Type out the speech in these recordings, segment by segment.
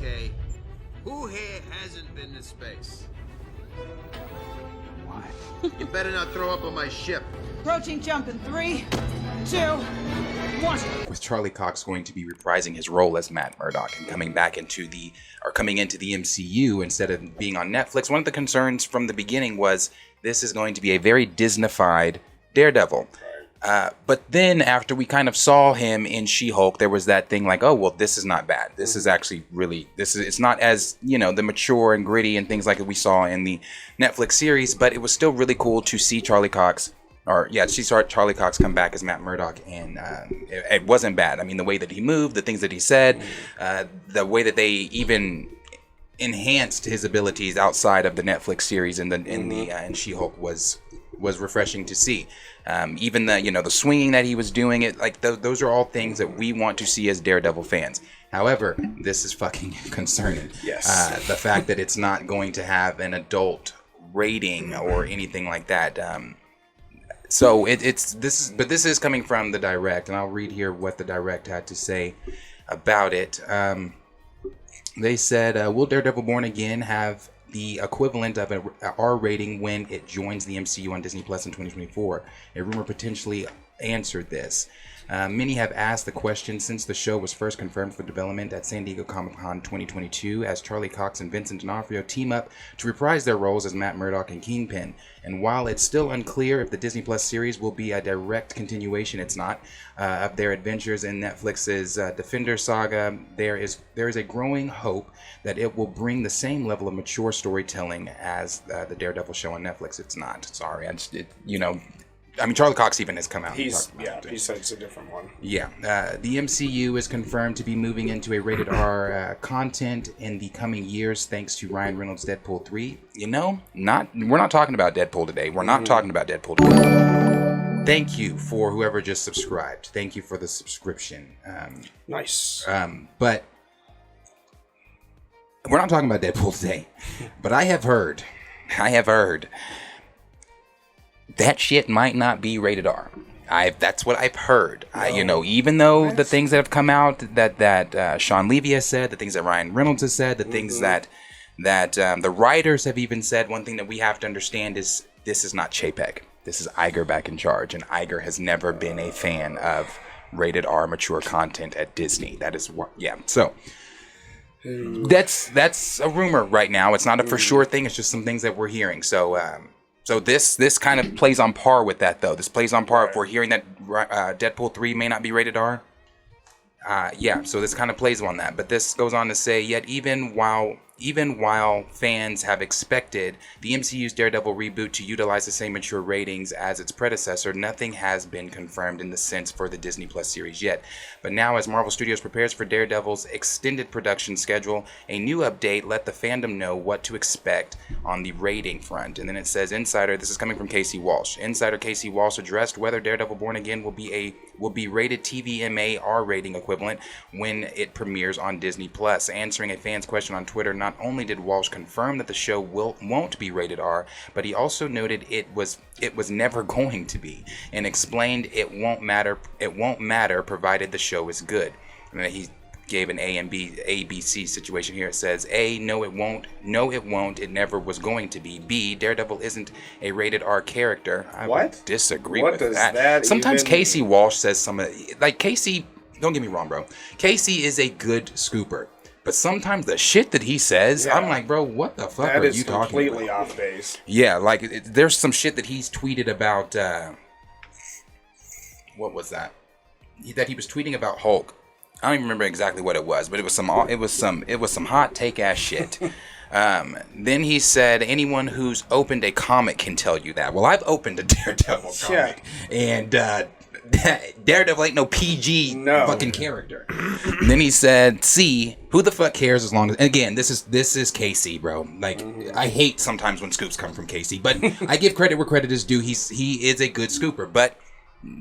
Okay, who here hasn't been to space? Why? You better not throw up on my ship. Approaching jump in 3, 2, 1. With Charlie Cox going to be reprising his role as Matt Murdock and coming into the MCU instead of being on Netflix, one of the concerns from the beginning was this is going to be a very Disney-fied Daredevil. But then after we kind of saw him in She-Hulk, there was that thing like, oh, well, this is not bad. This is actually really, it's not as, the mature and gritty and things like we saw in the Netflix series, but it was still really cool to see Charlie Cox come back as Matt Murdock, and it wasn't bad. I mean, the way that he moved, the things that he said, the way that they even enhanced his abilities outside of the Netflix series in She-Hulk was refreshing to see. Even the swinging that he was doing, those are all things that we want to see as Daredevil fans. However, this is fucking concerning. Yes. The fact that it's not going to have an adult rating or anything like that. So this is coming from the direct, and I'll read here what the direct had to say about it. They said, will Daredevil Born Again have the equivalent of an R rating when it joins the MCU on Disney Plus in 2024? A rumor potentially answered this. Many have asked the question since the show was first confirmed for development at San Diego Comic-Con 2022 as Charlie Cox and Vincent D'Onofrio team up to reprise their roles as Matt Murdock and Kingpin. And while it's still unclear if the Disney Plus series will be a direct continuation, it's not, of their adventures in Netflix's Defender saga, there is a growing hope that it will bring the same level of mature storytelling as the Daredevil show on Netflix. It's not. Sorry. Charlie Cox even has come out. He said it's a different one. Yeah. The MCU is confirmed to be moving into a rated R content in the coming years thanks to Ryan Reynolds' Deadpool 3. We're not talking about Deadpool today. We're not talking about Deadpool today. Thank you for whoever just subscribed. Thank you for the subscription. Nice. But we're not talking about Deadpool today. But I have heard that shit might not be rated R. That's what I've heard. Even though the things that have come out that Sean Levy has said, the things that Ryan Reynolds has said, the things that the writers have even said, one thing that we have to understand is this is not Chapek. This is Iger back in charge, and Iger has never been a fan of rated R mature content at Disney. That is what, yeah. So that's a rumor right now. It's not a for sure thing. It's just some things that we're hearing. So this kind of plays on par with that, though. This plays on par if we're hearing that Deadpool 3 may not be rated R. So this kind of plays on that. But this goes on to say, yet even while fans have expected the MCU's Daredevil reboot to utilize the same mature ratings as its predecessor, nothing has been confirmed in the sense for the Disney Plus series yet. But now, as Marvel Studios prepares for Daredevil's extended production schedule, a new update let the fandom know what to expect on the rating front. And then it says, Insider, this is coming from Casey Walsh. Insider Casey Walsh addressed whether Daredevil Born Again will be rated TVMA R rating equivalent when it premieres on Disney Plus. Answering a fan's question on Twitter, not only did Walsh confirm that the show won't be rated R, but he also noted it was never going to be, and explained it won't matter provided the show is good. And then he gave an ABC situation here. It says A, no it won't, it never was going to be. B, Daredevil isn't a rated R character. I would disagree with that. Sometimes Casey Walsh says Casey, don't get me wrong, bro. Casey is a good scooper. But sometimes the shit that he says, I'm like, bro, what the fuck are you talking about? That is completely off base. Yeah, there's some shit that he's tweeted about, what was that? That he was tweeting about Hulk. I don't even remember exactly what it was, but it was some hot take ass shit. Then he said, anyone who's opened a comic can tell you that. Well, I've opened a Daredevil comic, and Daredevil ain't no PG fucking character. And then he said, "See, who the fuck cares as long as..." And again, this is Casey, bro. I hate sometimes when scoops come from Casey, but I give credit where credit is due. He is a good scooper, but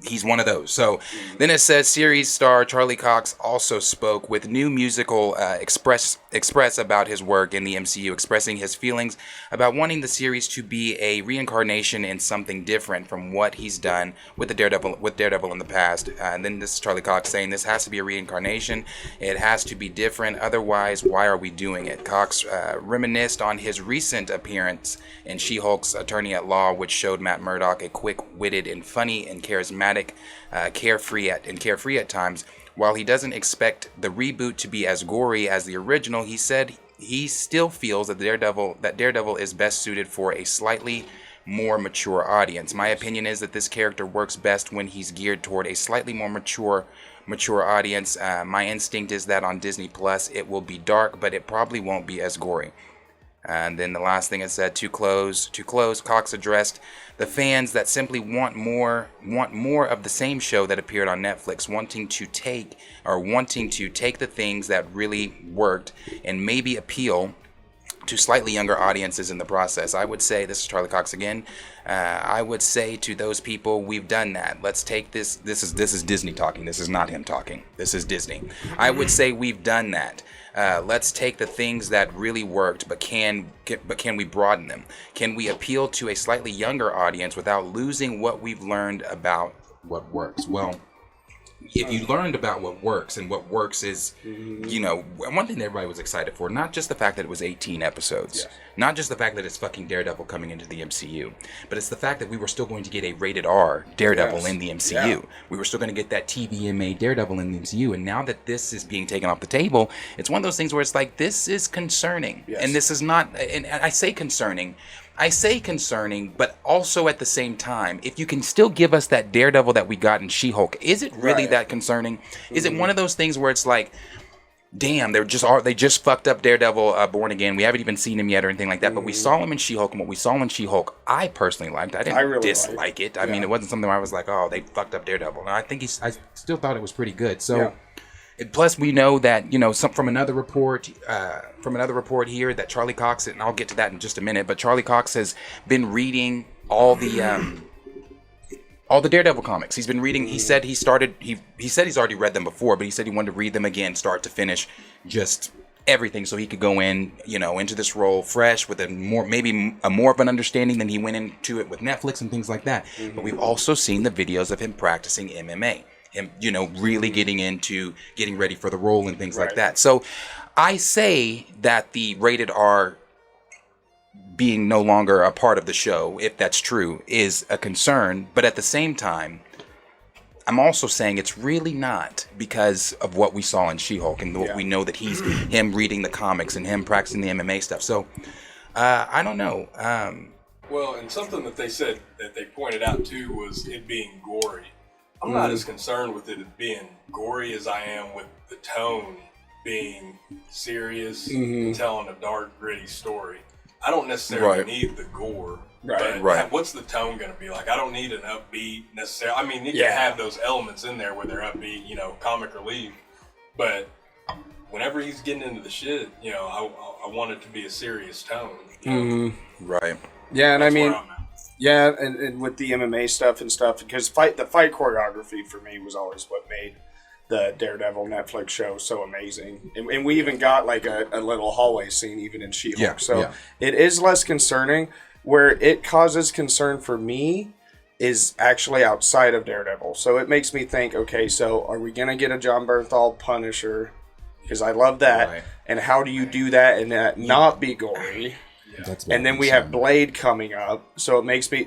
he's one of those. So then it says series star Charlie Cox also spoke with new musical express about his work in the MCU, expressing his feelings about wanting the series to be a reincarnation in something different from what he's done with the Daredevil in the past. And then this is Charlie Cox saying this has to be a reincarnation. It has to be different. Otherwise, why are we doing it? Cox reminisced on his recent appearance in She-Hulk's Attorney at Law, which showed Matt Murdock a quick-witted and funny and charismatic, carefree at times. While he doesn't expect the reboot to be as gory as the original, he said he still feels that Daredevil is best suited for a slightly more mature audience. My opinion is that this character works best when he's geared toward a slightly more mature audience. My instinct is that on Disney Plus it will be dark, but it probably won't be as gory. And then the last thing it said, to close, Cox addressed the fans that simply want more of the same show that appeared on Netflix, wanting to take the things that really worked and maybe appeal to slightly younger audiences in the process. I would say, this is Charlie Cox again, I would say to those people, we've done that. Let's take this is Disney talking. This is not him talking. This is Disney. I would say we've done that. Let's take the things that really worked, but can we broaden them? Can we appeal to a slightly younger audience without losing what we've learned about what works? Well, if you learned about what works, and what works is, one thing that everybody was excited for, not just the fact that it was 18 episodes, not just the fact that it's fucking Daredevil coming into the MCU, but it's the fact that we were still going to get a rated R Daredevil in the MCU. Yeah. We were still going to get that TVMA Daredevil in the MCU, and now that this is being taken off the table, it's one of those things where it's like, this is concerning. Yes. And this is not, and I say concerning, but also at the same time, if you can still give us that Daredevil that we got in She-Hulk, is it really that concerning? Is it one of those things where it's like, damn, they just fucked up Daredevil Born Again. We haven't even seen him yet or anything like that, but we saw him in She-Hulk, and what we saw in She-Hulk, I personally liked. I didn't really dislike it. I mean, it wasn't something where I was like, oh, they fucked up Daredevil. No, I still thought it was pretty good. So. Yeah. Plus, we know that from another report here that Charlie Cox, and I'll get to that in just a minute. But Charlie Cox has been reading all the Daredevil comics. He's been reading. He said he said he's already read them before, but he said he wanted to read them again, start to finish, just everything, so he could go in, into this role fresh with maybe more of an understanding than he went into it with Netflix and things like that. Mm-hmm. But we've also seen the videos of him practicing MMA. Him, really getting ready for the role and things like that. So I say that the rated R being no longer a part of the show, if that's true, is a concern. But at the same time, I'm also saying it's really not, because of what we saw in She-Hulk and what we know that him reading the comics and him practicing the MMA stuff. So I don't know. Well, and something that they said that they pointed out too was it being gory. I'm not as concerned with it being gory as I am with the tone being serious and telling a dark, gritty story. I don't necessarily need the gore. But what's the tone going to be like? I don't need an upbeat necessarily. I mean, you can have those elements in there where they're upbeat, comic relief. But whenever he's getting into the shit, I want it to be a serious tone. Right. Yeah, and yeah, and with the MMA stuff, because the fight choreography for me was always what made the Daredevil Netflix show so amazing. And we even got like a little hallway scene even in She-Hulk. It is less concerning. Where it causes concern for me is actually outside of Daredevil. So it makes me think, okay, so are we going to get a Jon Bernthal Punisher? Because I love that. Right. And how do you do that and that not be gory? And then we have Blade coming up, so it makes me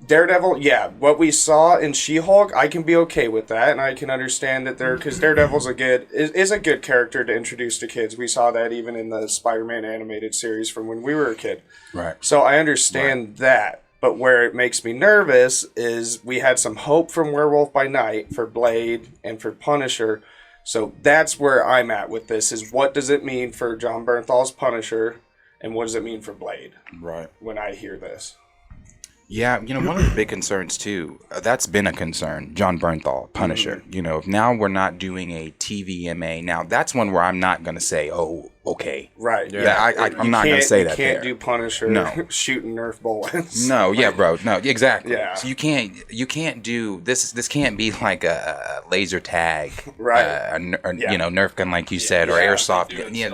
Daredevil. Yeah, what we saw in She-Hulk, I can be okay with that, and I can understand that because Daredevil's is a good character to introduce to kids. We saw that even in the Spider-Man animated series from when we were a kid. Right. So I understand that, but where it makes me nervous is we had some hope from Werewolf by Night for Blade and for Punisher. So that's where I'm at with this. Is what does it mean for Jon Bernthal's Punisher? And what does it mean for Blade? Right. When I hear this. Yeah, one of the big concerns too, that's been a concern, Jon Bernthal, Punisher. If now we're not doing a TVMA, now that's one where I'm not going to say, oh, okay. Right. I'm not gonna say that. You can't do Punisher shooting Nerf bullets. No, yeah, bro. No, exactly. Yeah. So you can't do this. This can't be like a laser tag, right? You know, Nerf gun, like you said, or airsoft gun. Yeah,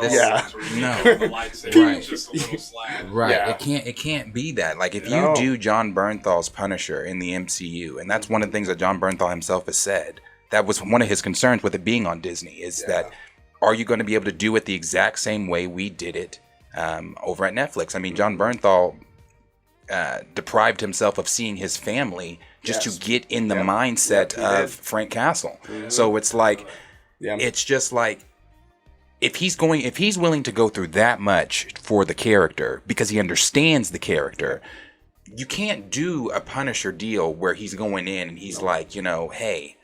right. Yeah. It can't be that. Like if you do John Bernthal's Punisher in the MCU, and that's one of the things that John Bernthal himself has said. That was one of his concerns with it being on Disney. Is that are you going to be able to do it the exact same way we did it over at Netflix? I mean, John Bernthal deprived himself of seeing his family just to get in the mindset of Frank Castle. Mm-hmm. So it's like, it's just like, if he's willing to go through that much for the character because he understands the character, you can't do a Punisher deal where he's going in and he's like, you know, hey,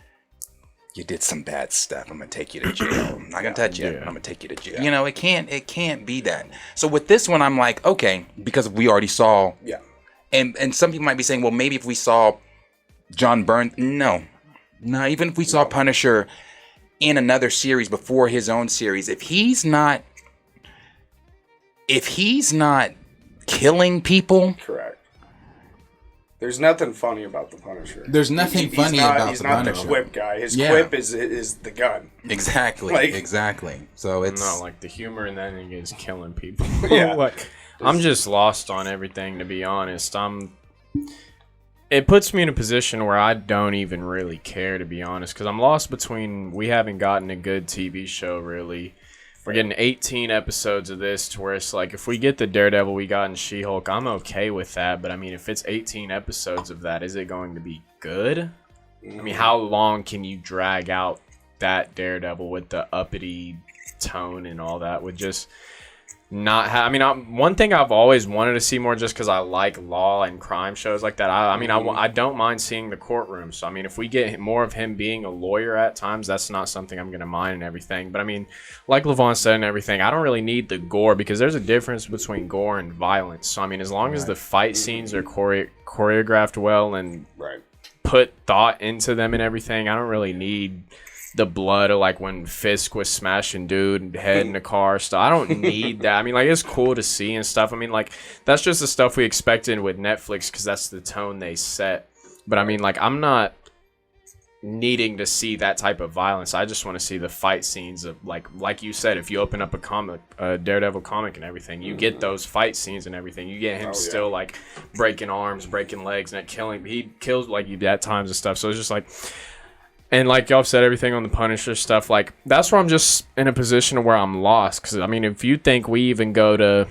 you did some bad stuff. I'm gonna take you to jail. I'm not gonna touch you. I'm gonna take you to jail. You know, it can't be that. So with this one, I'm like, okay, because we already saw. Yeah. And some people might be saying, well, maybe if we saw John Byrne, no, even if we saw Punisher in another series before his own series, if he's not killing people, correct. There's nothing funny about the Punisher. There's nothing funny about the Punisher. He's not the quip guy. His quip is the gun. Exactly. Exactly. So it's not like the humor in that is killing people. Yeah. Like I'm just lost on everything, to be honest. It puts me in a position where I don't even really care, to be honest, because I'm lost between we haven't gotten a good TV show really. We're getting 18 episodes of this to where it's like, if we get the Daredevil we got in She-Hulk, I'm okay with that. But I mean, if it's 18 episodes of that, is it going to be good? I mean, how long can you drag out that Daredevil with the uppity tone and all that with just not have... I mean, one thing I've always wanted to see more, just because I like law and crime shows like that. I don't mind seeing the courtroom. So, I mean, if we get more of him being a lawyer at times, that's not something I'm going to mind and everything. But, I mean, like Levon said and everything, I don't really need the gore because there's a difference between gore and violence. So, I mean, as long as the fight scenes are choreographed well and put thought into them and everything, I don't really need the blood of like when Fisk was smashing dude head in the car stuff. I don't need that. I mean, like, it's cool to see and stuff. I mean, like, that's just the stuff we expected with Netflix because that's the tone they set. But I mean, like, I'm not needing to see that type of violence. I just want to see the fight scenes of like you said, if you open up a Daredevil comic and everything, you get those fight scenes and everything. You get him still like breaking arms, breaking legs, and he kills like you at times and stuff. So it's just like. And like y'all said, everything on the Punisher stuff, like, that's where I'm just in a position where I'm lost. Because, I mean, if you think we even go to...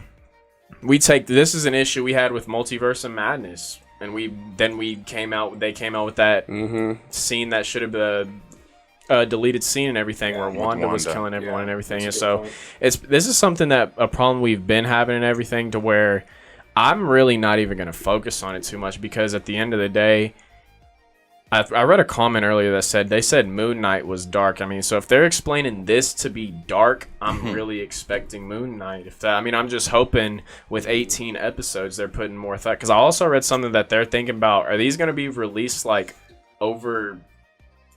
This is an issue we had with Multiverse of Madness. And they came out with that scene that should have been a deleted scene and everything where Wanda was killing everyone and everything. And so this is something a problem we've been having and everything, to where I'm really not even going to focus on it too much, because at the end of the day... I read a comment earlier that they said Moon Knight was dark. I mean, so if they're explaining this to be dark, I'm really expecting Moon Knight. I'm just hoping with 18 episodes they're putting more thought. Because I also read something that they're thinking about, are these going to be released like over,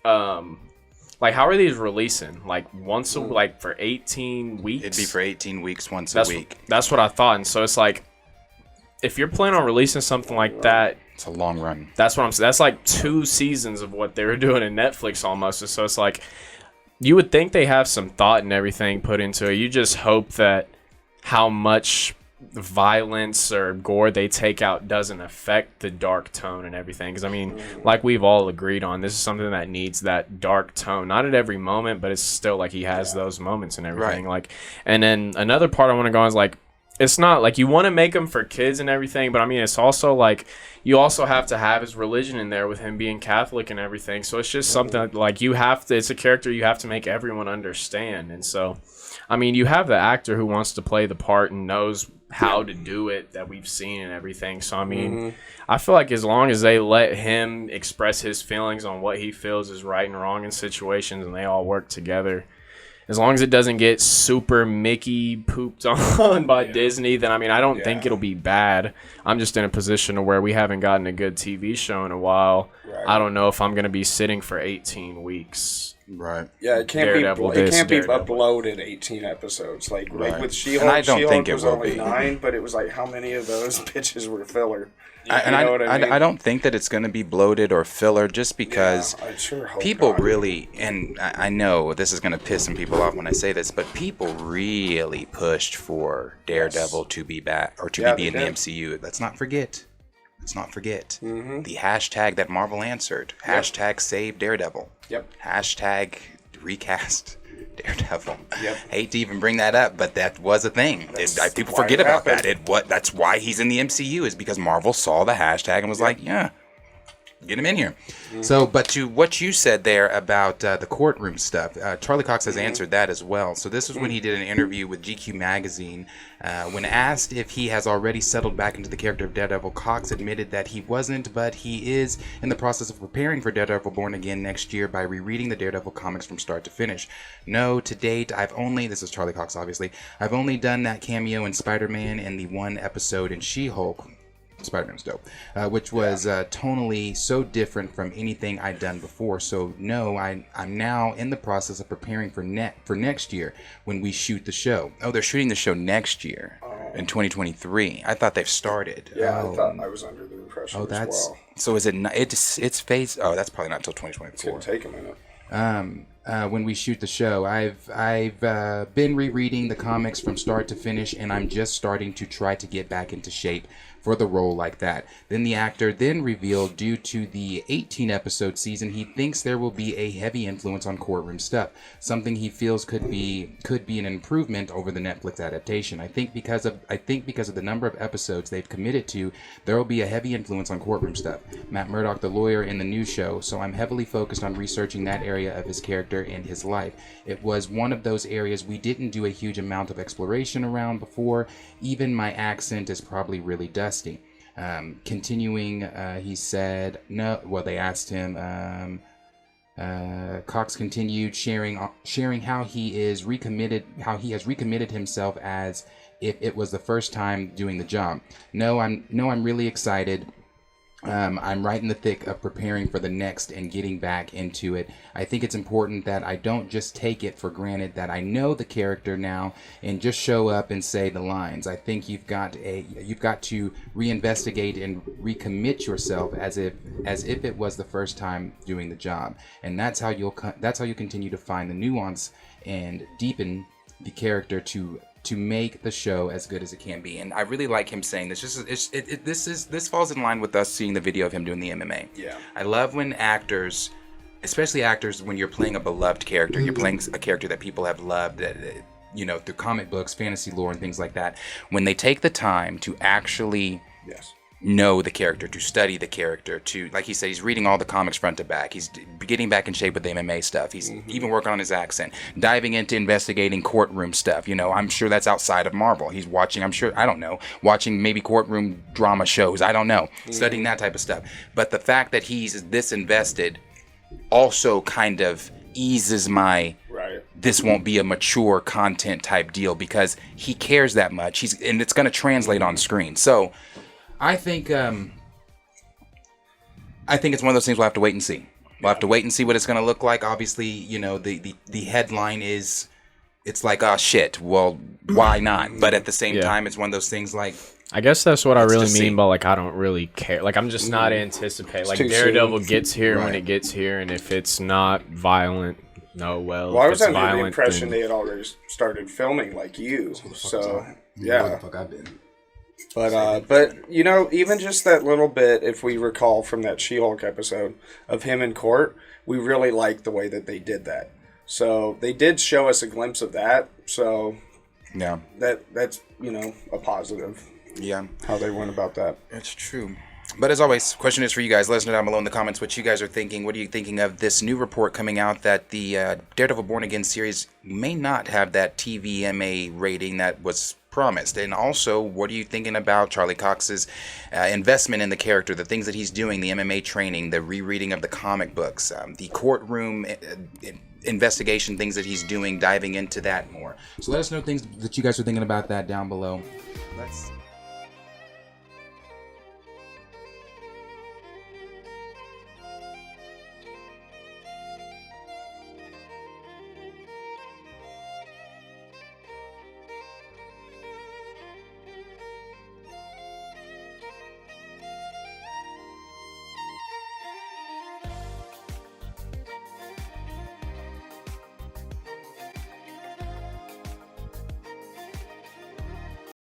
like, how are these releasing? Like once like for 18 weeks? It'd be for 18 weeks once a week. That's what I thought. And so it's like, if you're planning on releasing something like that, it's a long run. That's what I'm saying. That's like 2 seasons of what they were doing in Netflix almost. So it's like, you would think they have some thought and everything put into it. You just hope that how much violence or gore they take out doesn't affect the dark tone and everything. Because, I mean, like we've all agreed on, this is something that needs that dark tone. Not at every moment, but it's still like he has those moments and everything. Like, and then another part I want to go on is like, it's not like you want to make them for kids and everything, but I mean, it's also like you also have to have his religion in there with him being Catholic and everything. So it's just something like it's a character you have to make everyone understand. And so, I mean, you have the actor who wants to play the part and knows how to do it that we've seen and everything. So, I mean, I feel like as long as they let him express his feelings on what he feels is right and wrong in situations and they all work together, as long as it doesn't get super Mickey pooped on by Disney, then, I mean, I don't think it'll be bad. I'm just in a position where we haven't gotten a good TV show in a while. I don't know if I'm gonna be sitting for 18 weeks. Right. Yeah, it can't Daredevil be. It this, can't be Daredevil. uploaded 18 episodes. Like with She-Hulk. And I don't She-Hulk think it was will only be. 9, but it was like how many of those bitches were filler? And You know what I mean? I don't think that it's going to be bloated or filler just because I sure hope people not. really, and I know this is going to piss some people off when I say this, but people really pushed for Daredevil to be back or to be in the MCU. Let's not forget. Mm-hmm. The hashtag that Marvel answered. Hashtag save Daredevil. Yep. Hashtag recast Daredevil. Yep. Hate to even bring that up, but that was a thing. People why forget it about happened. that. That's why he's in the MCU, is because Marvel saw the hashtag and was like, yeah, get him in here. Mm-hmm. So, but to what you said there about the courtroom stuff, Charlie Cox has answered that as well. So this was when he did an interview with GQ magazine. When asked if he has already settled back into the character of Daredevil, Cox admitted that he wasn't, but he is in the process of preparing for Daredevil Born Again next year by rereading the Daredevil comics from start to finish. No, to date, this is Charlie Cox obviously, I've only done that cameo in Spider-Man and the one episode in She-Hulk. Spider-Man's dope, which was tonally so different from anything I'd done before. So no, I'm now in the process of preparing for next year when we shoot the show. Oh, they're shooting the show next year in 2023. I thought they've started. Yeah, Oh. I thought I was under the impression as well. So is it? It's phase. Oh, that's probably not until It's 2024. gonna take a minute. When we shoot the show, I've been rereading the comics from start to finish, and I'm just starting to try to get back into shape for the role like that. Then the actor then revealed, due to the 18 episode season, he thinks there will be a heavy influence on courtroom stuff, something he feels could be an improvement over the Netflix adaptation. I think because of the number of episodes they've committed to, there will be a heavy influence on courtroom stuff. Matt Murdock, the lawyer in the new show, so I'm heavily focused on researching that area of his character and his life. It was one of those areas we didn't do a huge amount of exploration around before. Even my accent is probably really dusty. Continuing, he said, no, well, they asked him, Cox continued sharing how he has recommitted himself as if it was the first time doing the job. No, I'm really excited. I'm right in the thick of preparing for the next and getting back into it. I think it's important that I don't just take it for granted that I know the character now and just show up and say the lines. I think you've got to reinvestigate and recommit yourself as if it was the first time doing the job, and that's how you continue to find the nuance and deepen the character to make the show as good as it can be. And I really like him saying this. This falls in line with us seeing the video of him doing the MMA. Yeah. I love when actors, especially actors, when you're playing a beloved character, you're playing a character that people have loved, through comic books, fantasy lore, and things like that. When they take the time to actually know the character, to study the character, to, like he said, he's reading all the comics front to back. He's getting back in shape with the MMA stuff. He's even working on his accent, diving into investigating courtroom stuff. I'm sure that's outside of Marvel. He's watching, watching maybe courtroom drama shows. I don't know, studying that type of stuff. But the fact that he's this invested also kind of eases my this won't be a mature content type deal, because he cares that much. And it's going to translate on screen. So I think it's one of those things we'll have to wait and see. We'll have to wait and see what it's going to look like. Obviously, the headline is, it's like, oh shit, well, why not? But at the same time, it's one of those things like, I guess that's what I really just mean see. by, like, I don't really care. Like, I'm just not anticipating. Like, too Daredevil soon. gets here when Right. it gets here, and if it's not violent, Well, I if was it's under the violent, impression then- they had already started filming like you. So where yeah. the fuck I've been. But even just that little bit, if we recall from that She-Hulk episode of him in court, we really liked the way that they did that. So they did show us a glimpse of that. So Yeah. that's a positive. Yeah. How they went about that. It's true. But as always, question is for you guys. Let us know down below in the comments what you guys are thinking. What are you thinking of this new report coming out that the Daredevil Born Again series may not have that TVMA rating that was promised? And also, what are you thinking about Charlie Cox's investment in the character, the things that he's doing, the MMA training, the rereading of the comic books, the courtroom investigation, things that he's doing, diving into that more. So let us know things that you guys are thinking about that down below. Let's